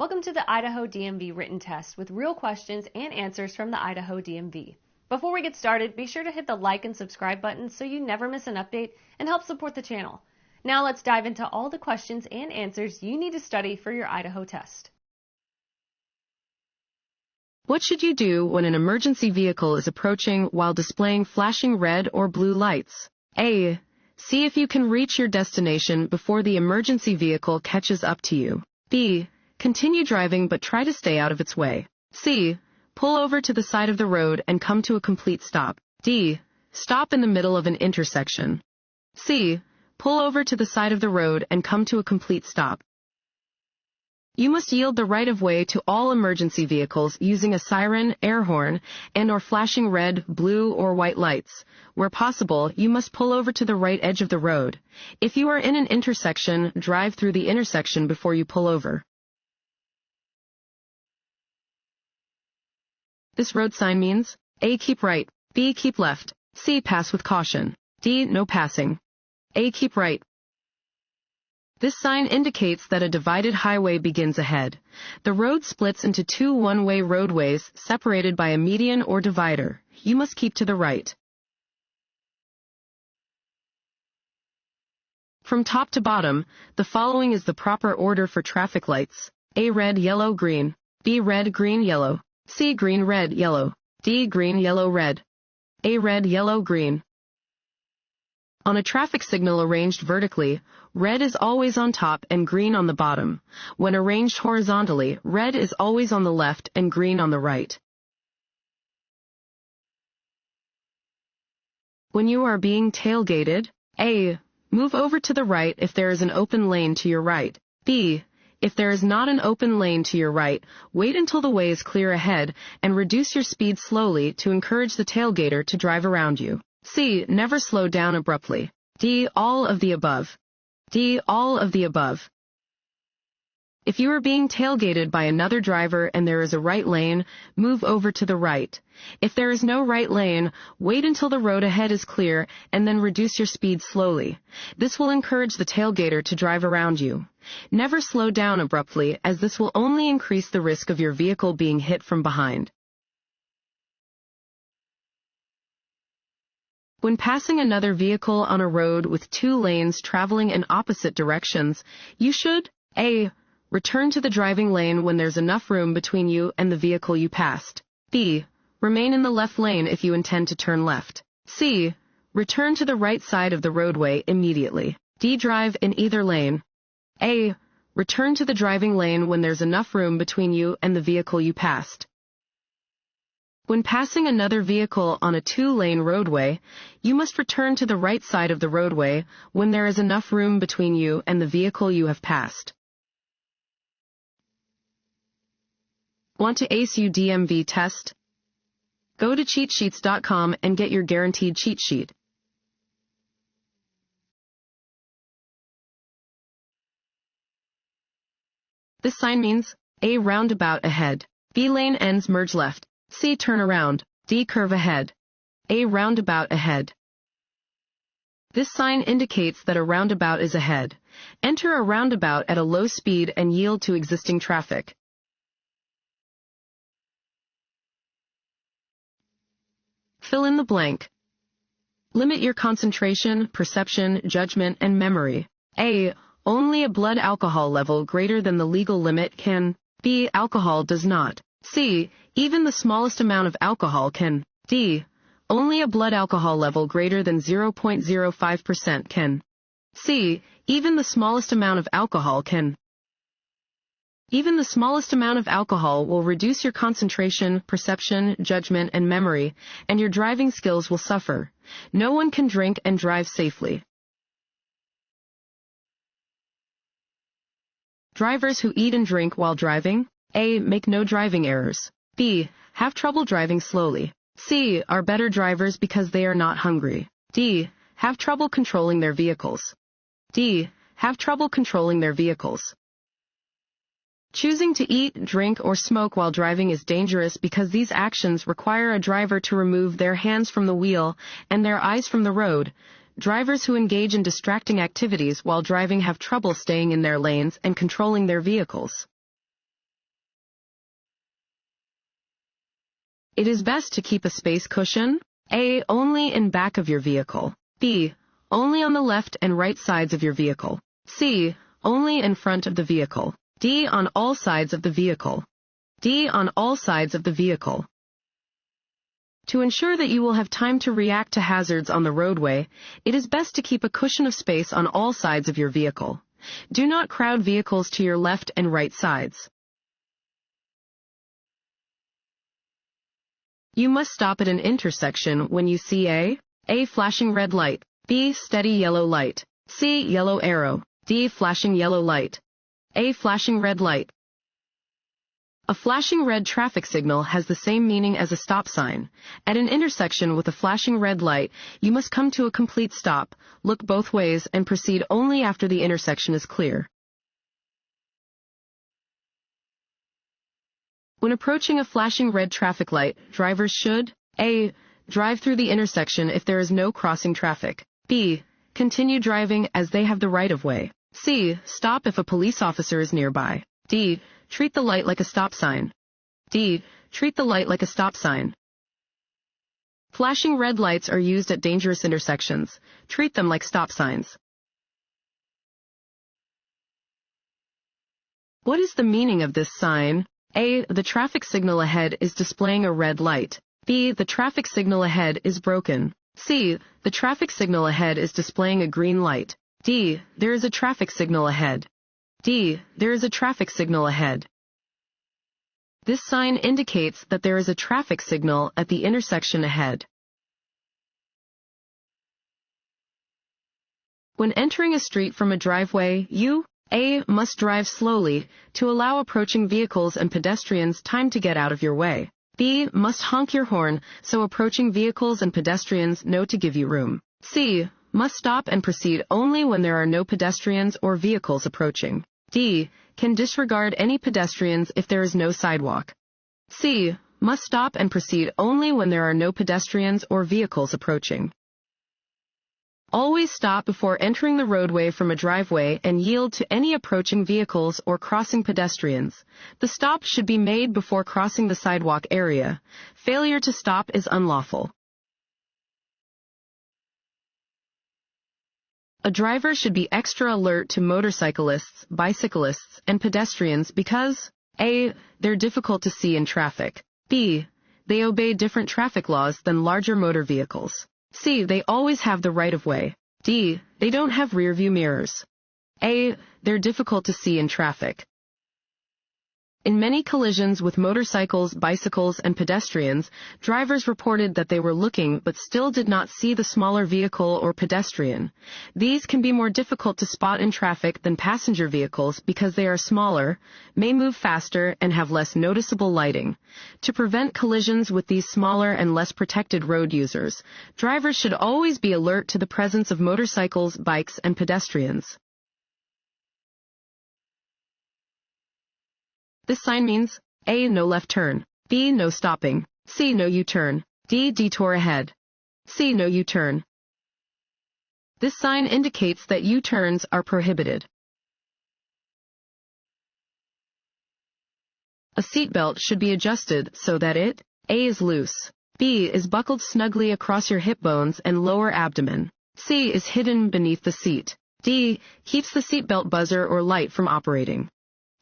Welcome to the Idaho DMV Written Test with real questions and answers from the Idaho DMV. Before we get started, be sure to hit the like and subscribe button so you never miss an update and help support the channel. Now let's dive into all the questions and answers you need to study for your Idaho test. What should you do when an emergency vehicle is approaching while displaying flashing red or blue lights? A. See if you can reach your destination before the emergency vehicle catches up to you. B. Continue driving but try to stay out of its way. C. Pull over to the side of the road and come to a complete stop. D. Stop in the middle of an intersection. C. Pull over to the side of the road and come to a complete stop. You must yield the right-of-way to all emergency vehicles using a siren, air horn, and/or flashing red, blue, or white lights. Where possible, you must pull over to the right edge of the road. If you are in an intersection, drive through the intersection before you pull over. This road sign means A. Keep right. B. Keep left. C. Pass with caution. D. No passing. A. Keep right. This sign indicates that a divided highway begins ahead. The road splits into two one-way roadways separated by a median or divider. You must keep to the right. From top to bottom, the following is the proper order for traffic lights. A. Red, yellow, green. B. Red, green, yellow. C. Green, red, yellow. D. Green, yellow, red. A. Red, yellow, green. On a traffic signal arranged vertically, red is always on top and green on the bottom. When arranged horizontally, red is always on the left and green on the right. When you are being tailgated, A. Move over to the right if there is an open lane to your right. B. If there is not an open lane to your right, wait until the way is clear ahead and reduce your speed slowly to encourage the tailgater to drive around you. C. Never slow down abruptly. D. All of the above. D. All of the above. If you are being tailgated by another driver and there is a right lane, move over to the right. If there is no right lane, wait until the road ahead is clear and then reduce your speed slowly. This will encourage the tailgater to drive around you. Never slow down abruptly, as this will only increase the risk of your vehicle being hit from behind. When passing another vehicle on a road with two lanes traveling in opposite directions, you should A. Return to the driving lane when there's enough room between you and the vehicle you passed. B. Remain in the left lane if you intend to turn left. C. Return to the right side of the roadway immediately. D. Drive in either lane. A. Return to the driving lane when there's enough room between you and the vehicle you passed. When passing another vehicle on a two-lane roadway, you must return to the right side of the roadway when there is enough room between you and the vehicle you have passed. Want to ace your DMV test? Go to cheatsheets.com and get your guaranteed cheat sheet. This sign means A. Roundabout ahead. B. Lane ends merge left. C. Turn around. D. Curve ahead. A. Roundabout ahead. This sign indicates that a roundabout is ahead. Enter a roundabout at a low speed and yield to existing traffic. Fill in the blank. Limit your concentration, perception, judgment, and memory. A. Only a blood alcohol level greater than the legal limit can. B. Alcohol does not. C. Even the smallest amount of alcohol can. D. Only a blood alcohol level greater than 0.05% can. C. Even the smallest amount of alcohol can. Even the smallest amount of alcohol will reduce your concentration, perception, judgment, and memory, and your driving skills will suffer. No one can drink and drive safely. Drivers who eat and drink while driving. A. Make no driving errors. B. Have trouble driving slowly. C. Are better drivers because they are not hungry. D. Have trouble controlling their vehicles. D. Have trouble controlling their vehicles. Choosing to eat, drink, or smoke while driving is dangerous because these actions require a driver to remove their hands from the wheel and their eyes from the road. Drivers who engage in distracting activities while driving have trouble staying in their lanes and controlling their vehicles. It is best to keep a space cushion. A. Only in back of your vehicle. B. Only on the left and right sides of your vehicle. C. Only in front of the vehicle. D. On all sides of the vehicle. D. On all sides of the vehicle. To ensure that you will have time to react to hazards on the roadway, it is best to keep a cushion of space on all sides of your vehicle. Do not crowd vehicles to your left and right sides. You must stop at an intersection when you see A. Flashing red light. B. Steady yellow light. C. Yellow arrow. D. Flashing yellow light. A. Flashing red light. A flashing red traffic signal has the same meaning as a stop sign. At an intersection with a flashing red light, you must come to a complete stop, look both ways, and proceed only after the intersection is clear. When approaching a flashing red traffic light, drivers should A. Drive through the intersection if there is no crossing traffic. B. Continue driving as they have the right-of-way. C. Stop if a police officer is nearby. D. Treat the light like a stop sign. D. Treat the light like a stop sign. Flashing red lights are used at dangerous intersections. Treat them like stop signs. What is the meaning of this sign? A. The traffic signal ahead is displaying a red light. B. The traffic signal ahead is broken. C. The traffic signal ahead is displaying a green light. D. There is a traffic signal ahead. D. There is a traffic signal ahead. This sign indicates that there is a traffic signal at the intersection ahead. When entering a street from a driveway, you A. Must drive slowly to allow approaching vehicles and pedestrians time to get out of your way. B. Must honk your horn so approaching vehicles and pedestrians know to give you room. C. Must stop and proceed only when there are no pedestrians or vehicles approaching. D. Can disregard any pedestrians if there is no sidewalk. C. Must stop and proceed only when there are no pedestrians or vehicles approaching. Always stop before entering the roadway from a driveway and yield to any approaching vehicles or crossing pedestrians. The stop should be made before crossing the sidewalk area. Failure to stop is unlawful. A driver should be extra alert to motorcyclists, bicyclists, and pedestrians because A. They're difficult to see in traffic. B. They obey different traffic laws than larger motor vehicles. C. They always have the right-of-way. D. They don't have rear-view mirrors. A. They're difficult to see in traffic. In many collisions with motorcycles, bicycles, and pedestrians, drivers reported that they were looking but still did not see the smaller vehicle or pedestrian. These can be more difficult to spot in traffic than passenger vehicles because they are smaller, may move faster, and have less noticeable lighting. To prevent collisions with these smaller and less protected road users, drivers should always be alert to the presence of motorcycles, bikes, and pedestrians. This sign means A. No left turn. B. No stopping. C. No U-turn. D. Detour ahead. C. No U-turn. This sign indicates that U-turns are prohibited. A seatbelt should be adjusted so that it A. Is loose. B. Is buckled snugly across your hip bones and lower abdomen. C. Is hidden beneath the seat. D. Keeps the seatbelt buzzer or light from operating.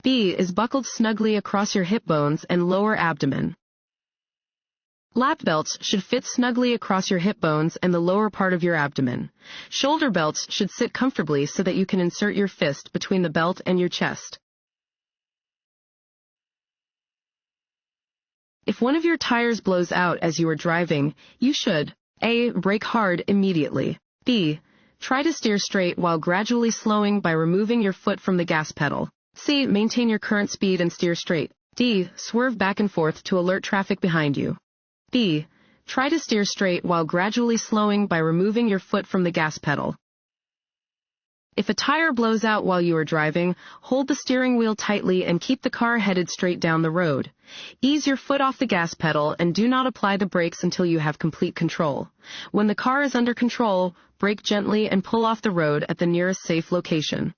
B. Is buckled snugly across your hip bones and lower abdomen. Lap belts should fit snugly across your hip bones and the lower part of your abdomen. Shoulder belts should sit comfortably so that you can insert your fist between the belt and your chest. If one of your tires blows out as you are driving, you should A. Brake hard immediately. B. Try to steer straight while gradually slowing by removing your foot from the gas pedal. C. Maintain your current speed and steer straight. D. Swerve back and forth to alert traffic behind you. B. Try to steer straight while gradually slowing by removing your foot from the gas pedal. If a tire blows out while you are driving, hold the steering wheel tightly and keep the car headed straight down the road. Ease your foot off the gas pedal and do not apply the brakes until you have complete control. When the car is under control, brake gently and pull off the road at the nearest safe location.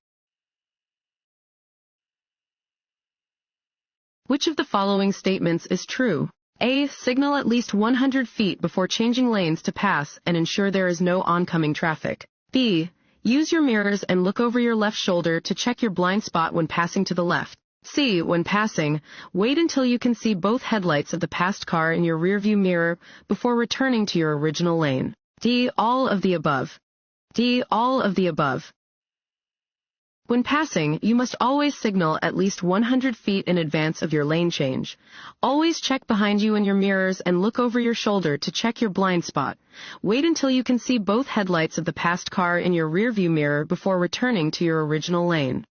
Which of the following statements is true? A. Signal at least 100 feet before changing lanes to pass and ensure there is no oncoming traffic. B. Use your mirrors and look over your left shoulder to check your blind spot when passing to the left. C. When passing, wait until you can see both headlights of the passed car in your rearview mirror before returning to your original lane. D. All of the above. D. All of the above. When passing, you must always signal at least 100 feet in advance of your lane change. Always check behind you in your mirrors and look over your shoulder to check your blind spot. Wait until you can see both headlights of the passed car in your rearview mirror before returning to your original lane.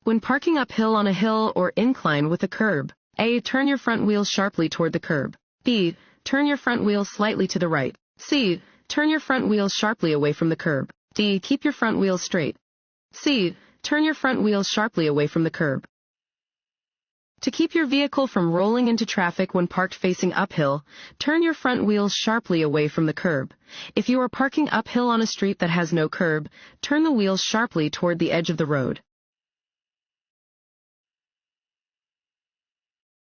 When parking uphill on a hill or incline with a curb, A. Turn your front wheels sharply toward the curb. B. Turn your front wheels slightly to the right. C. Turn your front wheels sharply away from the curb. D. Keep your front wheels straight. C. Turn your front wheels sharply away from the curb. To keep your vehicle from rolling into traffic when parked facing uphill, turn your front wheels sharply away from the curb. If you are parking uphill on a street that has no curb, turn the wheels sharply toward the edge of the road.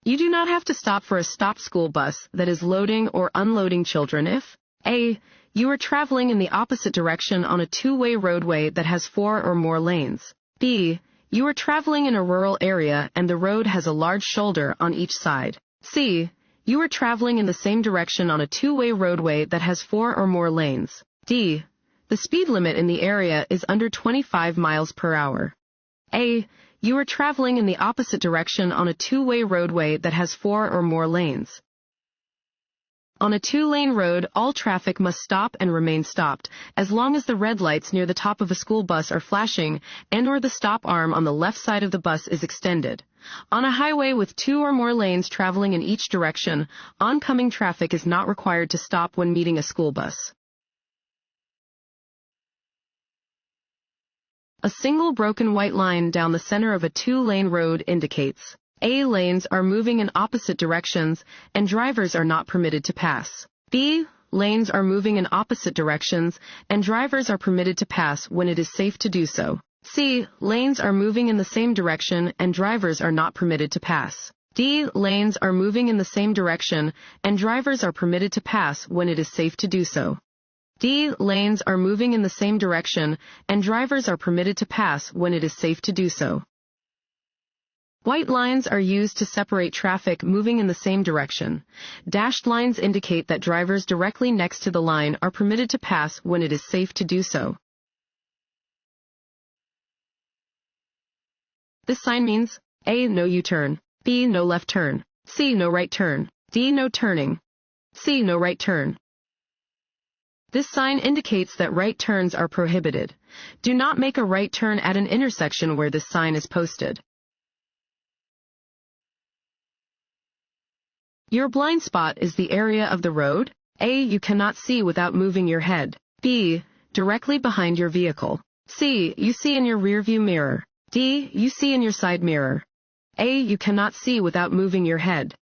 You do not have to stop for a stopped school bus that is loading or unloading children if A. You are traveling in the opposite direction on a two-way roadway that has 4 or more lanes. B. You are traveling in a rural area and the road has a large shoulder on each side. C. You are traveling in the same direction on a two-way roadway that has 4 or more lanes. D. The speed limit in the area is under 25 miles per hour. A. You are traveling in the opposite direction on a two-way roadway that has 4 or more lanes. On a two-lane road, all traffic must stop and remain stopped, as long as the red lights near the top of a school bus are flashing and/or the stop arm on the left side of the bus is extended. On a highway with 2 or more lanes traveling in each direction, oncoming traffic is not required to stop when meeting a school bus. A single broken white line down the center of a two-lane road indicates A. Lanes are moving in opposite directions and drivers are not permitted to pass. B. Lanes are moving in opposite directions and drivers are permitted to pass when it is safe to do so. C. Lanes are moving in the same direction and drivers are not permitted to pass. D. Lanes are moving in the same direction and drivers are permitted to pass when it is safe to do so. D. Lanes are moving in the same direction and drivers are permitted to pass when it is safe to do so. White lines are used to separate traffic moving in the same direction. Dashed lines indicate that drivers directly next to the line are permitted to pass when it is safe to do so. This sign means A. No U-turn. B. No left turn. C. No right turn. D. No turning. C. No right turn. This sign indicates that right turns are prohibited. Do not make a right turn at an intersection where this sign is posted. Your blind spot is the area of the road. A. You cannot see without moving your head. B. Directly behind your vehicle. C. You see in your rearview mirror. D. You see in your side mirror. A. You cannot see without moving your head.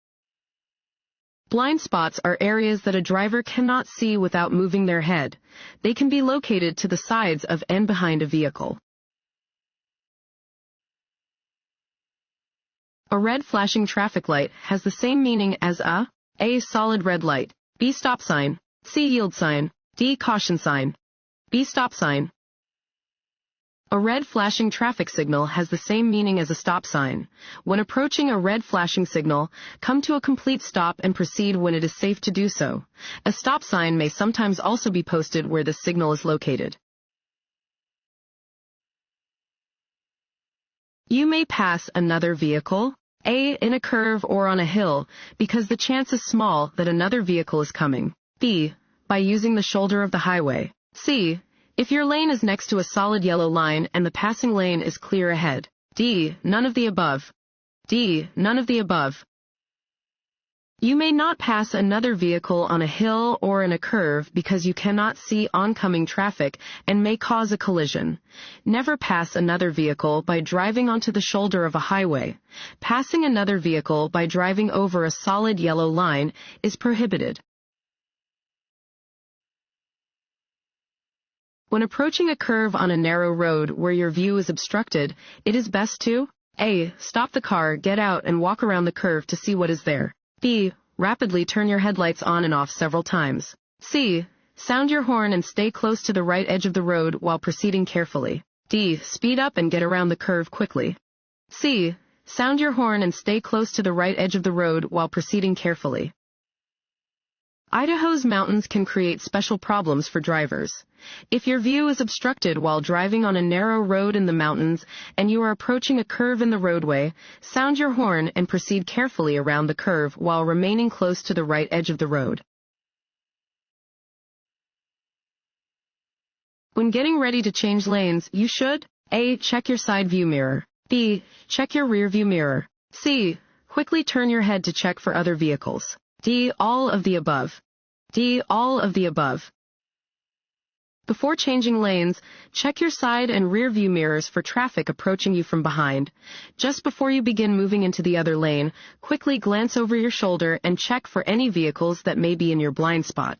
Blind spots are areas that a driver cannot see without moving their head. They can be located to the sides of and behind a vehicle. A red flashing traffic light has the same meaning as A. Solid red light. B. Stop sign. C. Yield sign. D. Caution sign. B. Stop sign. A red flashing traffic signal has the same meaning as a stop sign. When approaching a red flashing signal, come to a complete stop and proceed when it is safe to do so. A stop sign may sometimes also be posted where the signal is located. You may pass another vehicle, A. In a curve or on a hill, because the chance is small that another vehicle is coming. B. By using the shoulder of the highway. C. If your lane is next to a solid yellow line and the passing lane is clear ahead. D. None of the above. D. None of the above. You may not pass another vehicle on a hill or in a curve because you cannot see oncoming traffic and may cause a collision. Never pass another vehicle by driving onto the shoulder of a highway. Passing another vehicle by driving over a solid yellow line is prohibited. When approaching a curve on a narrow road where your view is obstructed, it is best to A. Stop the car, get out, and walk around the curve to see what is there. B. Rapidly turn your headlights on and off several times. C. Sound your horn and stay close to the right edge of the road while proceeding carefully. D. Speed up and get around the curve quickly. C. Sound your horn and stay close to the right edge of the road while proceeding carefully. Idaho's mountains can create special problems for drivers. If your view is obstructed while driving on a narrow road in the mountains and you are approaching a curve in the roadway, sound your horn and proceed carefully around the curve while remaining close to the right edge of the road. When getting ready to change lanes, you should A. Check your side view mirror. B. Check your rear view mirror. C. Quickly turn your head to check for other vehicles. D. All of the above. D. All of the above. Before changing lanes, check your side and rear view mirrors for traffic approaching you from behind. Just before you begin moving into the other lane, quickly glance over your shoulder and check for any vehicles that may be in your blind spot.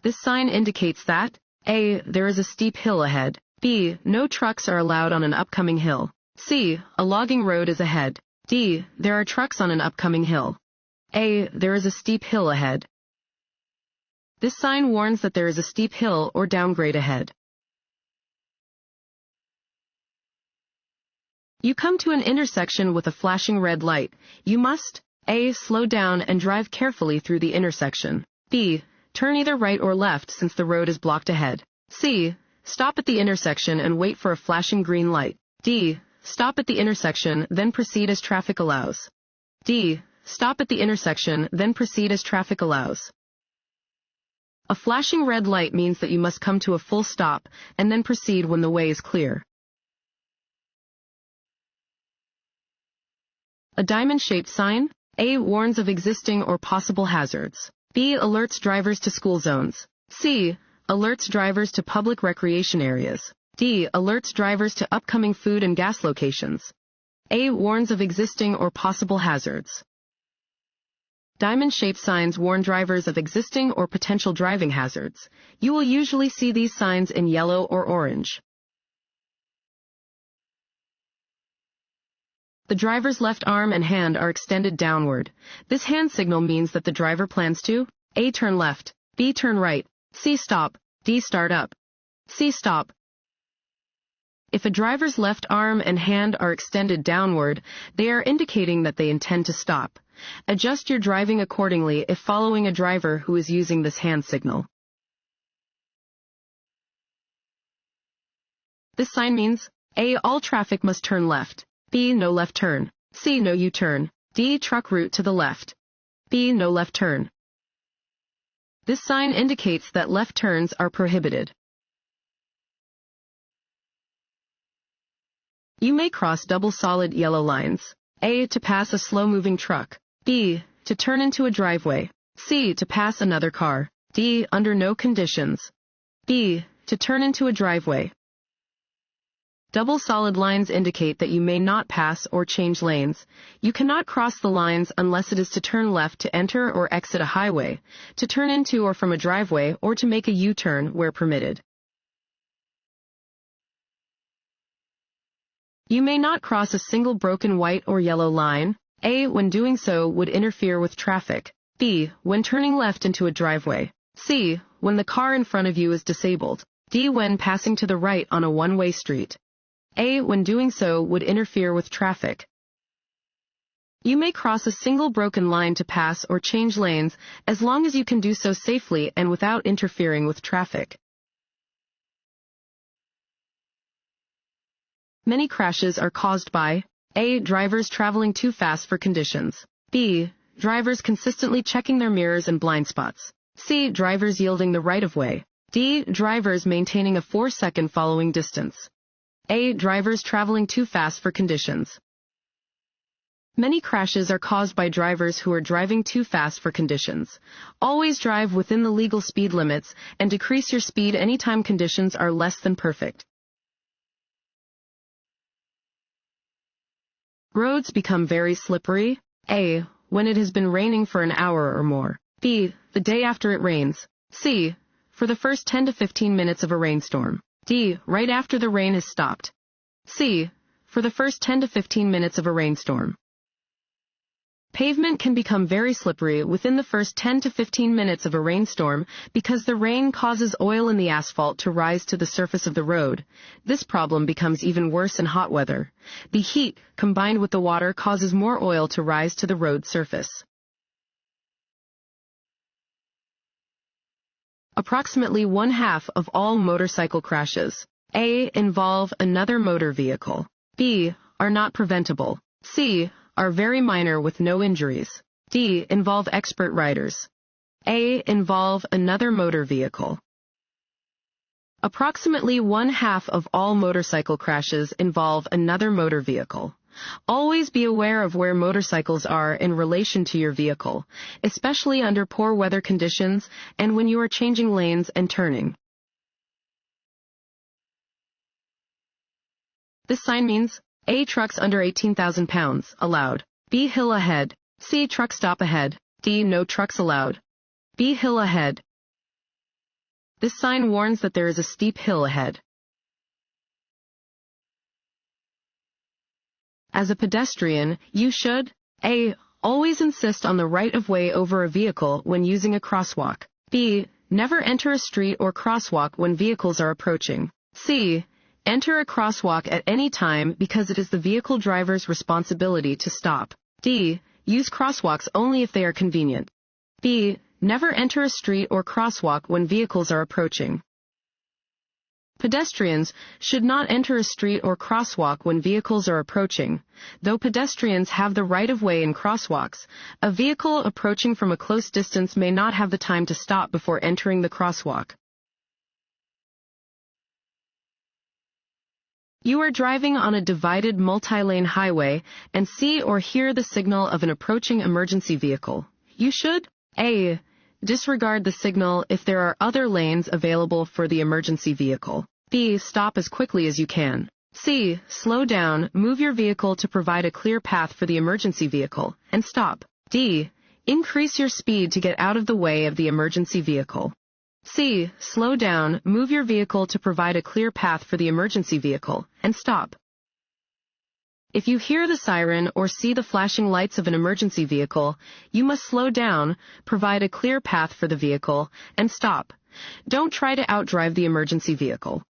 This sign indicates that A. There is a steep hill ahead. B. No trucks are allowed on an upcoming hill. C. A logging road is ahead. D. There are trucks on an upcoming hill. A. There is a steep hill ahead. This sign warns that there is a steep hill or downgrade ahead. You come to an intersection with a flashing red light. You must A. Slow down and drive carefully through the intersection. B. Turn either right or left since the road is blocked ahead. C. Stop at the intersection and wait for a flashing green light. D. Stop at the intersection, then proceed as traffic allows. D. Stop at the intersection, then proceed as traffic allows. A flashing red light means that you must come to a full stop and then proceed when the way is clear. A diamond-shaped sign. A. Warns of existing or possible hazards. B. Alerts drivers to school zones. C. Alerts drivers to public recreation areas. D. Alerts drivers to upcoming food and gas locations. A. Warns of existing or possible hazards. Diamond-shaped signs warn drivers of existing or potential driving hazards. You will usually see these signs in yellow or orange. The driver's left arm and hand are extended downward. This hand signal means that the driver plans to A. Turn left. B. Turn right. C. Stop. D. Start up. C. Stop. If a driver's left arm and hand are extended downward, they are indicating that they intend to stop. Adjust your driving accordingly if following a driver who is using this hand signal. This sign means A. All traffic must turn left. B. No left turn. C. No U-turn. D. Truck route to the left. B. No left turn. This sign indicates that left turns are prohibited. You may cross double solid yellow lines. A. To pass a slow-moving truck. B. To turn into a driveway. C. To pass another car. D. Under no conditions. B. To turn into a driveway. Double solid lines indicate that you may not pass or change lanes. You cannot cross the lines unless it is to turn left to enter or exit a highway, to turn into or from a driveway, or to make a U-turn where permitted. You may not cross a single broken white or yellow line. A. When doing so would interfere with traffic. B. When turning left into a driveway. C. When the car in front of you is disabled. D. When passing to the right on a one-way street. A. When doing so would interfere with traffic. You may cross a single broken line to pass or change lanes as long as you can do so safely and without interfering with traffic. Many crashes are caused by A. Drivers traveling too fast for conditions. B. Drivers consistently checking their mirrors and blind spots. C. Drivers yielding the right-of-way. D. Drivers maintaining a 4-second following distance. A. Drivers traveling too fast for conditions. Many crashes are caused by drivers who are driving too fast for conditions. Always drive within the legal speed limits and decrease your speed anytime conditions are less than perfect. Roads become very slippery. A. When it has been raining for an hour or more. B. The day after it rains. C. For the first 10 to 15 minutes of a rainstorm. D. Right after the rain has stopped. C. For the first 10 to 15 minutes of a rainstorm. Pavement can become very slippery within the first 10 to 15 minutes of a rainstorm because the rain causes oil in the asphalt to rise to the surface of the road. This problem becomes even worse in hot weather. The heat, combined with the water, causes more oil to rise to the road surface. Approximately 1/2 of all motorcycle crashes. A. Involve another motor vehicle. B. Are not preventable. C. Are very minor with no injuries. D. Involve expert riders. A. Involve another motor vehicle. Approximately 1/2 of all motorcycle crashes involve another motor vehicle. Always be aware of where motorcycles are in relation to your vehicle, especially under poor weather conditions and when you are changing lanes and turning. This sign means A. Trucks under 18,000 pounds, allowed. B. Hill ahead. C. Truck stop ahead. D. No trucks allowed. B. Hill ahead. This sign warns that there is a steep hill ahead. As a pedestrian, you should A. Always insist on the right-of-way over a vehicle when using a crosswalk. B. Never enter a street or crosswalk when vehicles are approaching. C. Enter a crosswalk at any time because it is the vehicle driver's responsibility to stop. D. Use crosswalks only if they are convenient. B. Never enter a street or crosswalk when vehicles are approaching. Pedestrians should not enter a street or crosswalk when vehicles are approaching. Though pedestrians have the right-of-way in crosswalks, a vehicle approaching from a close distance may not have the time to stop before entering the crosswalk. You are driving on a divided multi-lane highway and see or hear the signal of an approaching emergency vehicle. You should A. Disregard the signal if there are other lanes available for the emergency vehicle. B. Stop as quickly as you can. C. Slow down, move your vehicle to provide a clear path for the emergency vehicle, and stop. D. Increase your speed to get out of the way of the emergency vehicle. C. Slow down, move your vehicle to provide a clear path for the emergency vehicle, and stop. If you hear the siren or see the flashing lights of an emergency vehicle, you must slow down, provide a clear path for the vehicle, and stop. Don't try to outdrive the emergency vehicle.